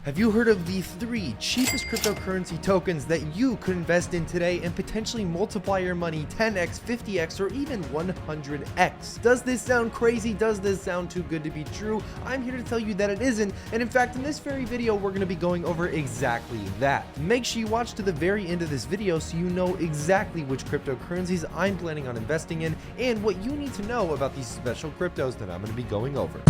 Have you heard of the 3 cheapest cryptocurrency tokens that you could invest in today and potentially multiply your money 10x, 50x, or even 100x? Does this sound crazy? Does this sound too good to be true? I'm here to tell you that it isn't, and in fact in this very video we're going to be going over exactly that. Make sure you watch to the very end of this video so you know exactly which cryptocurrencies I'm planning on investing in and what you need to know about these special cryptos that I'm going to be going over.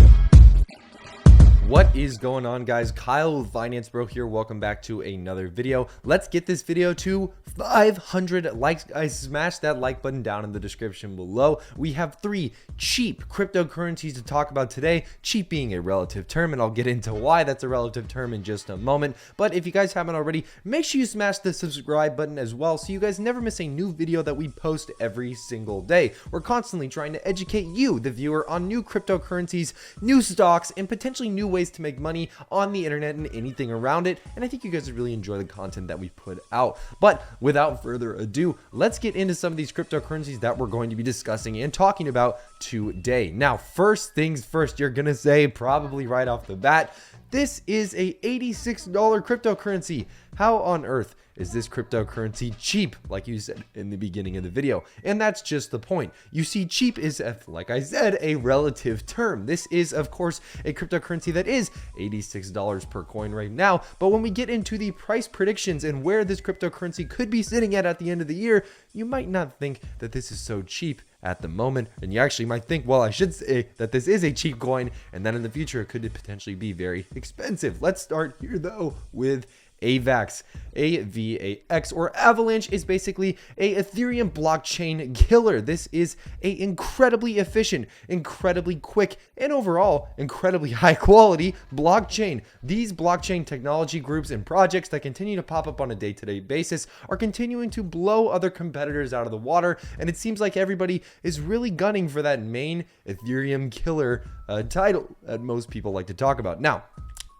What is going on, guys? Kyle with Finance Bro here. Welcome back to another video. Let's get this video to 500 likes, guys. Smash that like button down in the description below. We have 3 cheap cryptocurrencies to talk about today. Cheap being a relative term, and I'll get into why that's a relative term in just a moment. But if you guys haven't already, make sure you smash the subscribe button as well so you guys never miss a new video that we post every single day. We're constantly trying to educate you, the viewer, on new cryptocurrencies, new stocks, and potentially new ways to make money on the internet and anything around it. And I think you guys would really enjoy the content that we put out. But without further ado, let's get into some of these cryptocurrencies that we're going to be discussing and talking about today. Now, first things first, you're gonna say probably right off the bat, this is a $86 cryptocurrency. How on earth is this cryptocurrency cheap, like you said in the beginning of the video? And that's just the point. You see, cheap is, like I said, a relative term. This is, of course, a cryptocurrency that is $86 per coin right now. But when we get into the price predictions and where this cryptocurrency could be sitting at the end of the year, you might not think that this is so cheap at the moment, and you actually might think, well, I should say that this is a cheap coin, and then in the future it could potentially be very expensive. Let's start here though with AVAX. AVAX, or Avalanche, is basically a Ethereum blockchain killer. This is a incredibly efficient, incredibly quick, and overall incredibly high quality blockchain. These blockchain technology groups and projects that continue to pop up on a day-to-day basis are continuing to blow other competitors out of the water, and it seems like everybody is really gunning for that main Ethereum killer title that most people like to talk about. Now,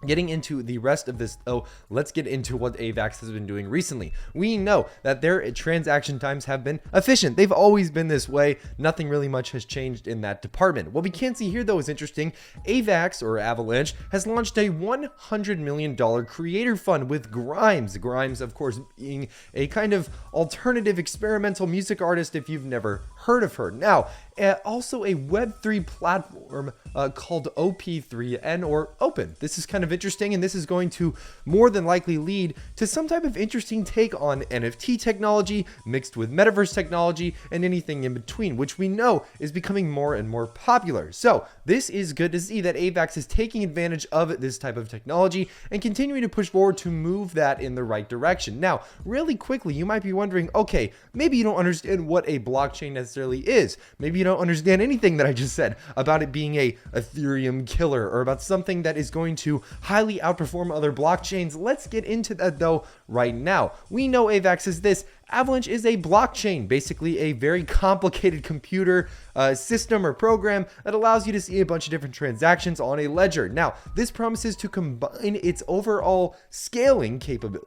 getting into the rest of this though, let's get into what AVAX has been doing recently. We know that their transaction times have been efficient. They've always been this way. Nothing really much has changed in that department. What we can see here though is interesting. AVAX, or Avalanche, has launched a $100 million creator fund with Grimes. Grimes, of course, being a kind of alternative experimental music artist if you've never heard of her. Now, also a Web3 platform called OP3N, or Open. This is kind of interesting, and this is going to more than likely lead to some type of interesting take on NFT technology mixed with metaverse technology and anything in between, which we know is becoming more and more popular. So this is good to see that AVAX is taking advantage of this type of technology and continuing to push forward to move that in the right direction. Now, really quickly, you might be wondering, okay, maybe you don't understand what a blockchain necessarily is. Maybe you don't understand anything that I just said about it being a Ethereum killer or about something that is going to highly outperform other blockchains. Let's get into that though right now. We know AVAX is this. Avalanche is a blockchain, basically a very complicated computer system or program that allows you to see a bunch of different transactions on a ledger. Now, this promises to combine its overall scaling capability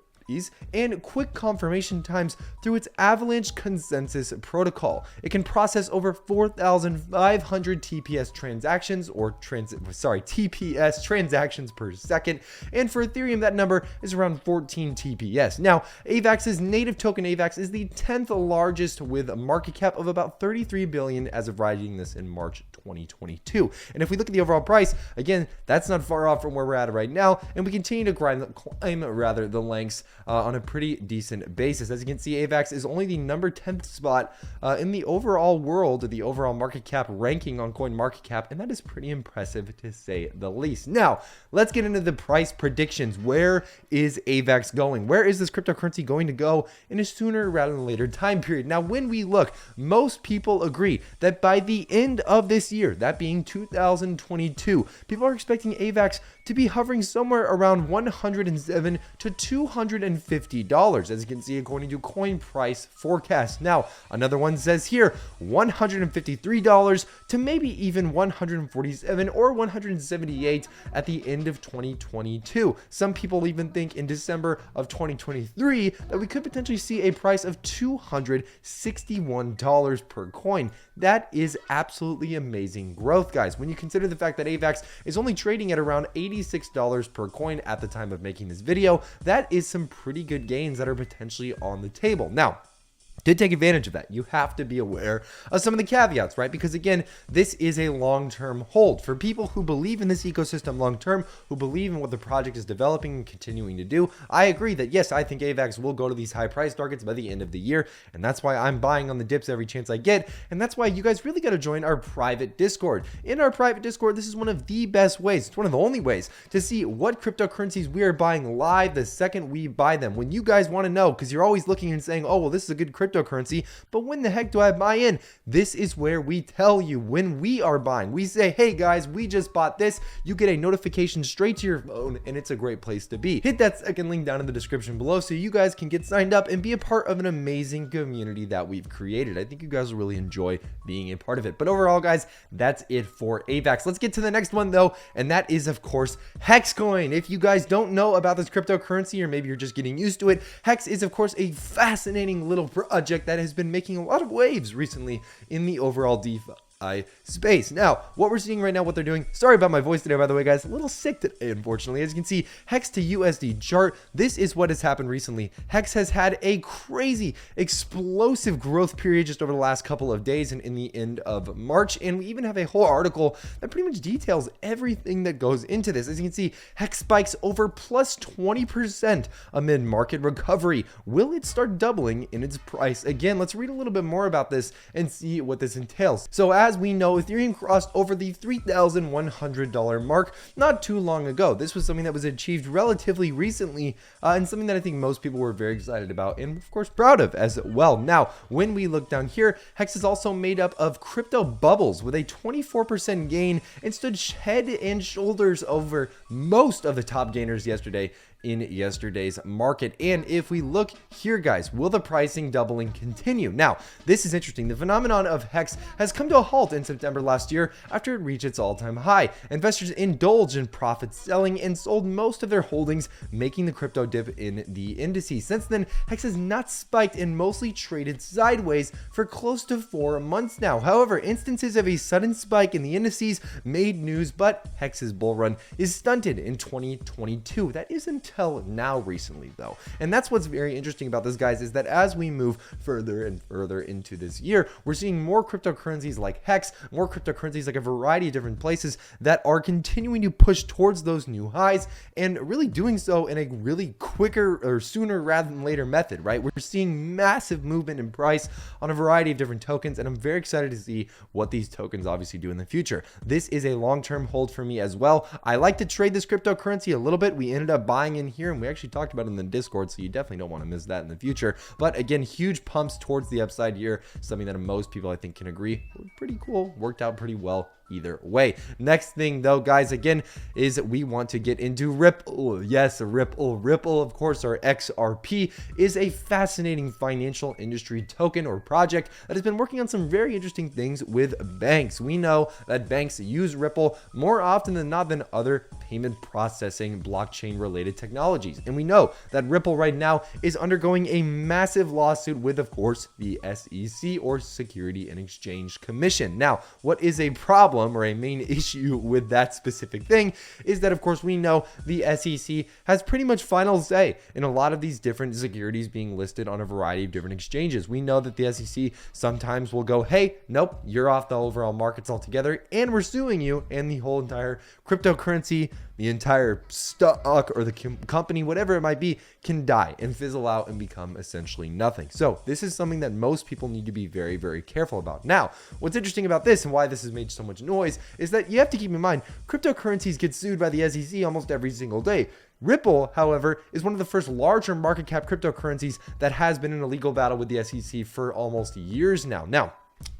and quick confirmation times through its Avalanche consensus protocol. It can process over 4,500 TPS transactions, or TPS transactions per second, and for Ethereum that number is around 14 TPS. Now, AVAX's native token AVAX is the 10th largest with a market cap of about 33 billion as of writing this in March 2022. And if we look at the overall price, again, that's not far off from where we're at right now, and we continue to climb the lengths on a pretty decent basis. As you can see, AVAX is only the number 10th spot in the overall world, the overall market cap ranking on CoinMarketCap, and that is pretty impressive to say the least. Now, let's get into the price predictions. Where is AVAX going? Where is this cryptocurrency going to go in a sooner rather than later time period? Now, when we look, most people agree that by the end of this year, that being 2022, people are expecting AVAX to be hovering somewhere around $107 to $250, as you can see according to Coin Price Forecast. Now, another one says here $153 to maybe even $147 or $178 at the end of 2022. Some people even think in December of 2023 that we could potentially see a price of $261 per coin. That is absolutely amazing growth, guys. When you consider the fact that AVAX is only trading at around 80 $86 per coin at the time of making this video. That is some pretty good gains that are potentially on the table. Now, to take advantage of that, you have to be aware of some of the caveats, right? Because again, this is a long-term hold. For people who believe in this ecosystem long-term, who believe in what the project is developing and continuing to do, I agree that yes, I think AVAX will go to these high price targets by the end of the year. And that's why I'm buying on the dips every chance I get. And that's why you guys really got to join our private Discord. In our private Discord, this is one of the best ways, it's one of the only ways to see what cryptocurrencies we are buying live the second we buy them. When you guys want to know, because you're always looking and saying, oh, well, this is a good cryptocurrency, but when the heck do I buy in? This is where we tell you when we are buying. We say, hey guys, we just bought this. You get a notification straight to your phone, and it's a great place to be. Hit that second link down in the description below so you guys can get signed up and be a part of an amazing community that we've created. I think you guys will really enjoy being a part of it. But overall, guys, that's it for AVAX. Let's get to the next one though, and that is of course Hexcoin. If you guys don't know about this cryptocurrency, or maybe you're just getting used to it, Hex is of course a fascinating little project that has been making a lot of waves recently in the overall DeFi space. Now, what we're seeing right now, what they're doing, sorry about my voice today, by the way, guys, a little sick today, unfortunately. As you can see, Hex to USD chart, this is what has happened recently. Hex has had a crazy, explosive growth period just over the last couple of days and in the end of March, and we even have a whole article that pretty much details everything that goes into this. As you can see, Hex spikes over plus 20% amid market recovery. Will it start doubling in its price? Again, let's read a little bit more about this and see what this entails. So as we know, Ethereum crossed over the $3,100 mark not too long ago. This was something that was achieved relatively recently, and something that I think most people were very excited about and of course proud of as well. Now, when we look down here, Hex is also made up of crypto bubbles with a 24% gain and stood head and shoulders over most of the top gainers yesterday in yesterday's market. And if we look here, guys, will the pricing doubling continue? Now, this is interesting. The phenomenon of Hex has come to a halt in September last year after it reached its all-time high. Investors indulged in profit selling and sold most of their holdings, making the crypto dip in the indices. Since then, Hex has not spiked and mostly traded sideways for close to 4 months now. However, instances of a sudden spike in the indices made news, but Hex's bull run is stunted in 2022. That isn't until now recently though. And that's what's very interesting about this, guys, is that as we move further and further into this year, we're seeing more cryptocurrencies like Hex, more cryptocurrencies like a variety of different places that are continuing to push towards those new highs and really doing so in a really quicker or sooner rather than later method, right? We're seeing massive movement in price on a variety of different tokens, and I'm very excited to see what these tokens obviously do in the future. This is a long-term hold for me as well. I like to trade this cryptocurrency a little bit. We ended up buying in here, and we actually talked about it in the Discord, so you definitely don't want to miss that in the future. But again, huge pumps towards the upside here, something that most people I think can agree pretty cool, worked out pretty well either way. Next thing though, guys, again, is we want to get into Ripple. Yes, Ripple, of course, our XRP is a fascinating financial industry token or project that has been working on some very interesting things with banks. We know that banks use Ripple more often than not than other payment processing blockchain related technologies, and we know that Ripple right now is undergoing a massive lawsuit with, of course, the SEC or Security and Exchange Commission. Now, what is a problem or a main issue with that specific thing is that, of course, we know the SEC has pretty much final say in a lot of these different securities being listed on a variety of different exchanges. We know that the SEC sometimes will go, hey, nope, you're off the overall markets altogether, and we're suing you, and the whole entire cryptocurrency, the entire stock or the company, whatever it might be, can die and fizzle out and become essentially nothing. So this is something that most people need to be very, very careful about. Now, what's interesting about this and why this has made so much noise is that you have to keep in mind, cryptocurrencies get sued by the SEC almost every single day. Ripple, however, is one of the first larger market cap cryptocurrencies that has been in a legal battle with the SEC for almost years now. Now,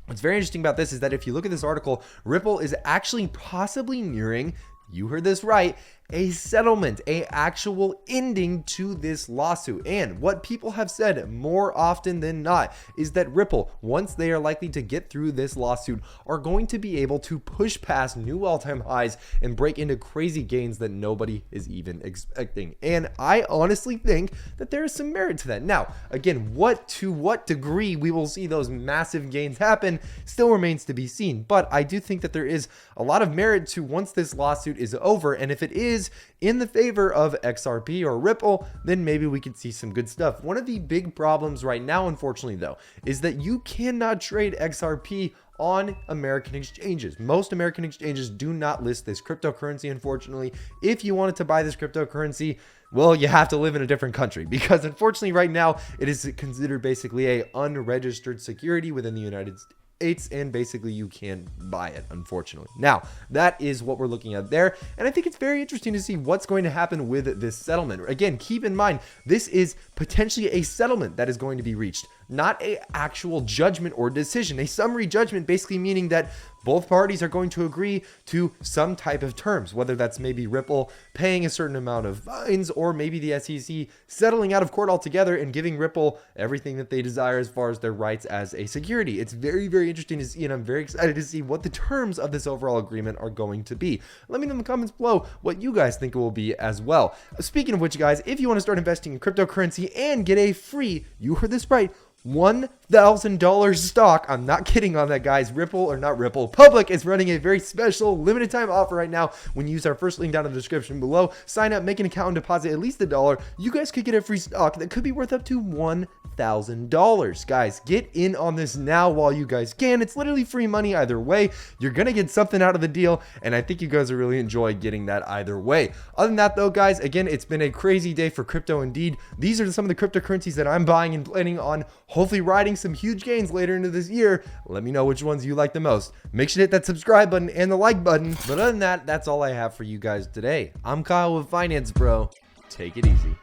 what's very interesting about this is that if you look at this article, Ripple is actually possibly nearing, you heard this right, a settlement, a actual ending to this lawsuit. And what people have said more often than not is that Ripple, once they are likely to get through this lawsuit, are going to be able to push past new all-time highs and break into crazy gains that nobody is even expecting. And I honestly think that there is some merit to that. Now, again, to what degree we will see those massive gains happen still remains to be seen. But I do think that there is a lot of merit to once this lawsuit is over, and if it is is in the favor of XRP or Ripple, then maybe we could see some good stuff. One of the big problems right now, unfortunately, though, is that you cannot trade XRP on American exchanges. Most American exchanges do not list this cryptocurrency, unfortunately. If you wanted to buy this cryptocurrency, well, you have to live in a different country, because unfortunately right now it is considered basically a unregistered security within the United States, and basically you can't buy it, unfortunately. Now, that is what we're looking at there, and I think it's very interesting to see what's going to happen with this settlement. Again, keep in mind, this is potentially a settlement that is going to be reached, not a actual judgment or decision. A summary judgment basically meaning that both parties are going to agree to some type of terms, whether that's maybe Ripple paying a certain amount of fines, or maybe the SEC settling out of court altogether and giving Ripple everything that they desire as far as their rights as a security. It's very, very interesting to see, and I'm very excited to see what the terms of this overall agreement are going to be. Let me know in the comments below what you guys think it will be as well. Speaking of which, guys, if you want to start investing in cryptocurrency and get a free, you heard this right, $1,000 stock. I'm not kidding on that, guys. Ripple, or not Ripple, Public is running a very special limited time offer right now. When you use our first link down in the description below, sign up, make an account, and deposit at least $1, you guys could get a free stock that could be worth up to $1,000. Guys, get in on this now while you guys can. It's literally free money either way. You're gonna get something out of the deal, and I think you guys will really enjoy getting that either way. Other than that, though, guys, again, it's been a crazy day for crypto indeed. These are some of the cryptocurrencies that I'm buying and planning on hopefully riding some huge gains later into this year. Let me know which ones you like the most. Make sure to hit that subscribe button and the like button. But other than that, that's all I have for you guys today. I'm Kyle with Finance Bro. Take it easy.